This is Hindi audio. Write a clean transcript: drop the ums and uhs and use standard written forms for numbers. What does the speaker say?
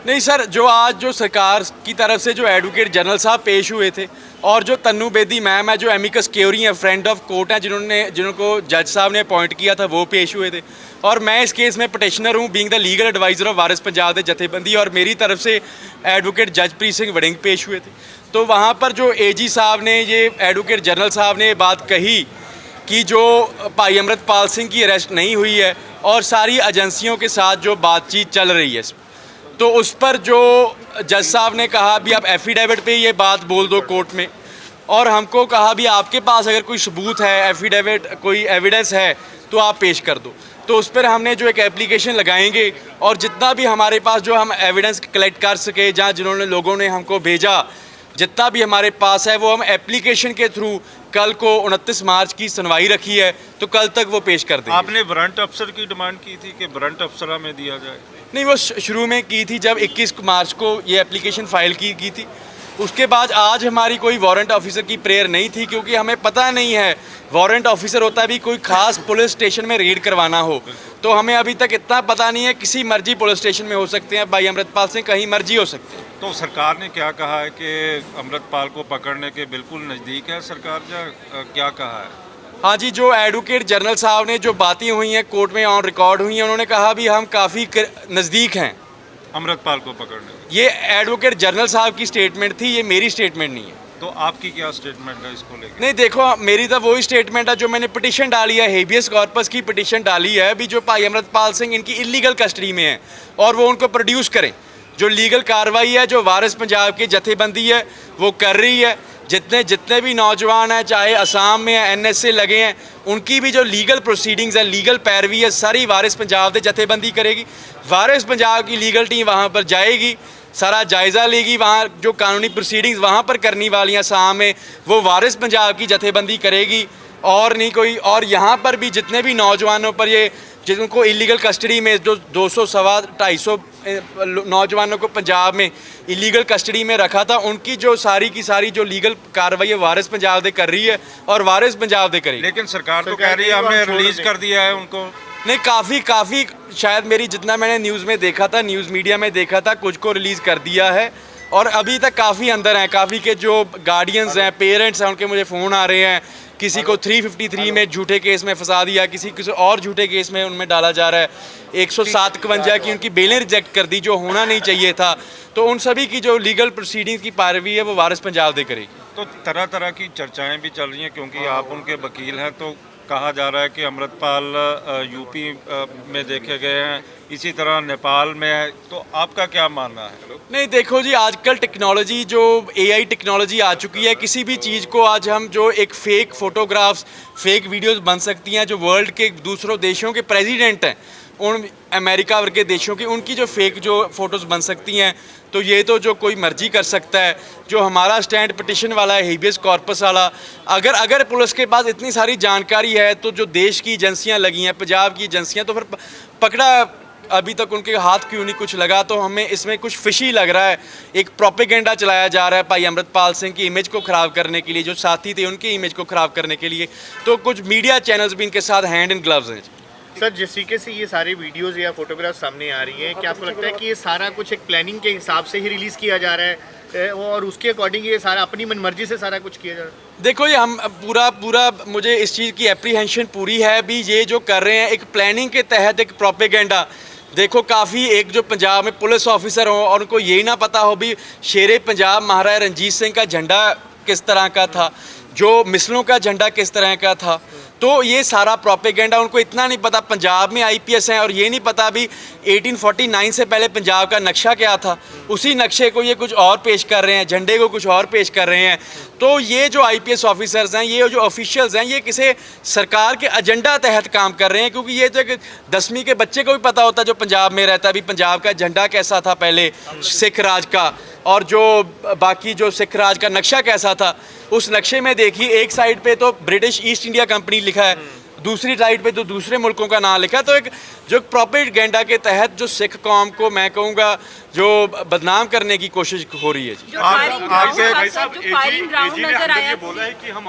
नहीं सर, जो आज जो सरकार की तरफ से जो एडवोकेट जनरल साहब पेश हुए थे और जो तन्नू बेदी मैम है जो एमिकस क्यूरी हैं, फ्रेंड ऑफ कोर्ट हैं, जिनको जज साहब ने अपॉइंट किया था, वो पेश हुए थे। और मैं इस केस में पटिशनर हूँ, being the legal adviser of Waris Punjab के जथेबंदी, और मेरी तरफ से एडवोकेट जजप्रीत सिंह वड़िंग पेश हुए थे। तो वहाँ पर जो एजी साहब ने, ये एडवोकेट जनरल साहब ने ये बात कही कि जो भाई अमृतपाल सिंह की अरेस्ट नहीं हुई है और सारी एजेंसियों के साथ जो बातचीत चल रही है, तो उस पर जो जज साहब ने कहा भी आप एफिडेविट पे ये बात बोल दो कोर्ट में, और हमको कहा भी आपके पास अगर कोई सबूत है, एफिडेविट कोई एविडेंस है तो आप पेश कर दो। तो उस पर हमने जो एक एप्लीकेशन लगाएंगे और जितना भी हमारे पास जो हम एविडेंस कलेक्ट कर सके, जहाँ जिन्होंने लोगों ने हमको भेजा, जितना भी हमारे पास है वो हम एप्लीकेशन के थ्रू कल को 29 मार्च की सुनवाई रखी है, तो कल तक वो पेश कर देंगे। आपने वारंट अफसर की डिमांड की थी कि वारंट अफसर में दिया जाए? नहीं, वो शुरू में की थी जब 21 मार्च को ये एप्लीकेशन फ़ाइल की थी। उसके बाद आज हमारी कोई वारंट ऑफिसर की प्रेयर नहीं थी, क्योंकि हमें पता नहीं है वारंट ऑफिसर होता भी कोई ख़ास पुलिस स्टेशन में रेड करवाना हो, तो हमें अभी तक इतना पता नहीं है। किसी मर्जी पुलिस स्टेशन में हो सकते हैं भाई अमृतपाल सिंह, कहीं मर्जी हो सकते हैं। तो सरकार ने क्या कहा है कि अमृतपाल को पकड़ने के बिल्कुल नज़दीक है सरकार, या क्या कहा है? हाँ जी, जो एडवोकेट जनरल साहब ने जो बातें हुई हैं कोर्ट में ऑन रिकॉर्ड हुई हैं, उन्होंने कहा भी हम काफ़ी नज़दीक हैं अमृतपाल को पकड़ने के। ये एडवोकेट जनरल साहब की स्टेटमेंट थी, ये मेरी स्टेटमेंट नहीं है। तो आपकी क्या स्टेटमेंट है इसको लेकर? नहीं देखो, मेरी तो वही स्टेटमेंट है जो मैंने पिटीशन डाली है, हेबियस कॉर्पस की पिटीशन डाली है अभी, जो भाई अमृतपाल सिंह इनकी इलीगल कस्टडी में है और वो उनको प्रोड्यूस करें। जो लीगल कार्रवाई है जो वारिस पंजाब की जथेबंदी है वो कर रही है, जितने भी नौजवान हैं, चाहे असम में है, NSA लगे हैं, उनकी भी जो लीगल प्रोसीडिंग्स है, लीगल पैरवी है, सारी वारिस पंजाब की जथेबंदी करेगी। वारिस पंजाब की लीगल टीम वहाँ पर जाएगी, सारा जायज़ा लेगी, वहाँ जो कानूनी प्रोसीडिंग्स वहाँ पर करनी वाली हैं असम में, वो वारिस पंजाब की जथेबंदी करेगी और नहीं कोई। और यहाँ पर भी जितने भी नौजवानों पर ये जिनको इलीगल कस्टडी में जो 200 सवा 250 नौजवानों को पंजाब में इलीगल कस्टडी में रखा था, उनकी जो सारी की सारी जो लीगल कार्रवाई है वारिस पंजाब दे कर रही है और वारिस पंजाब दे करेगी। लेकिन सरकार तो कह रही है हमने रिलीज कर दिया है उनको। नहीं, काफ़ी शायद मेरी जितना मैंने न्यूज़ में देखा था, न्यूज़ मीडिया में देखा था, कुछ को रिलीज़ कर दिया है और अभी तक काफ़ी अंदर हैं। काफ़ी के जो गार्डियंस हैं, पेरेंट्स हैं, उनके मुझे फ़ोन आ रहे हैं। किसी को 353 में झूठे केस में फंसा दिया, किसी और झूठे केस में उनमें डाला जा रहा है। 107-51 की उनकी बेलें रिजेक्ट कर दी, जो होना नहीं चाहिए था। तो उन सभी की जो लीगल प्रोसीडिंग्स की पैरवी है वो वारिस पंजाब दे करेगी। तो तरह तरह की चर्चाएं भी चल रही हैं, क्योंकि आप उनके वकील हैं, तो कहा जा रहा है कि अमृतपाल यूपी में देखे गए हैं, इसी तरह नेपाल में है। तो आपका क्या मानना है? नहीं देखो जी, आजकल टेक्नोलॉजी जो AI टेक्नोलॉजी आ चुकी है, किसी भी चीज़ को आज हम जो एक फ़ेक फ़ोटोग्राफ्स, फेक वीडियोस बन सकती हैं। जो वर्ल्ड के दूसरों देशों के प्रेसिडेंट हैं, उन अमेरिका वर्ग के देशों की, उनकी जो फेक जो फ़ोटोज़ बन सकती हैं, तो ये तो जो कोई मर्जी कर सकता है। जो हमारा स्टैंड पिटिशन वाला है, हेबियस कॉर्पस वाला, अगर पुलिस के पास इतनी सारी जानकारी है तो जो देश की एजेंसियां लगी हैं, पंजाब की एजेंसियां, तो फिर पकड़ा अभी तक उनके हाथ क्यों नहीं कुछ लगा? तो हमें इसमें कुछ फिशी लग रहा है। एक प्रोपेगेंडा चलाया जा रहा है भाई अमृतपाल सिंह की इमेज को ख़राब करने के लिए, जो साथी थे उनकी इमेज को ख़राब करने के लिए। तो कुछ मीडिया चैनल्स भी इनके साथ हैंड इन ग्लव्स हैं। सर, जिस तरीके से ये सारे वीडियोस या फोटोग्राफ सामने आ रही हैं, क्या आपको लगता है कि ये सारा कुछ एक प्लानिंग के हिसाब से ही रिलीज़ किया जा रहा है और उसके अकॉर्डिंग ये सारा अपनी मनमर्जी से सारा कुछ किया जा रहा है? देखो, ये हम पूरा मुझे इस चीज़ की एप्रीहेंशन पूरी है भी, ये जो कर रहे हैं एक प्लानिंग के तहत एक प्रोपेगेंडा। देखो, काफ़ी एक जो पंजाब में पुलिस ऑफिसर हो और उनको यही ना पता हो भी शेरे पंजाब महाराजा रणजीत सिंह का झंडा किस तरह का था, जो मिसलों का झंडा किस तरह का था। तो ये सारा प्रोपेगेंडा, उनको इतना नहीं पता पंजाब में IPS हैं और ये नहीं पता भी 1849 से पहले पंजाब का नक्शा क्या था। उसी नक्शे को ये कुछ और पेश कर रहे हैं, झंडे को कुछ और पेश कर रहे हैं। तो ये जो IPS ऑफिसर्स हैं, ये जो ऑफिशियल्स हैं, ये किसी सरकार के एजेंडा तहत काम कर रहे हैं। क्योंकि ये तो एक 10वीं के बच्चे को भी पता होता जो पंजाब में रहता है भी पंजाब का झंडा कैसा था पहले सिख राज का, और जो बाकी जो सिख राज का नक्शा कैसा था। उस नक्शे में देखिए, एक साइड पे तो ब्रिटिश ईस्ट इंडिया कंपनी लिखा है, दूसरी साइड पे तो दूसरे मुल्कों का नाम लिखा है। तो एक जो प्रोपेगेंडा के तहत जो सिख कौम को, मैं कहूँगा, जो बदनाम करने की कोशिश हो रही है। जो फायरिंग ग्राउंड नजर आया, बोला है कि हम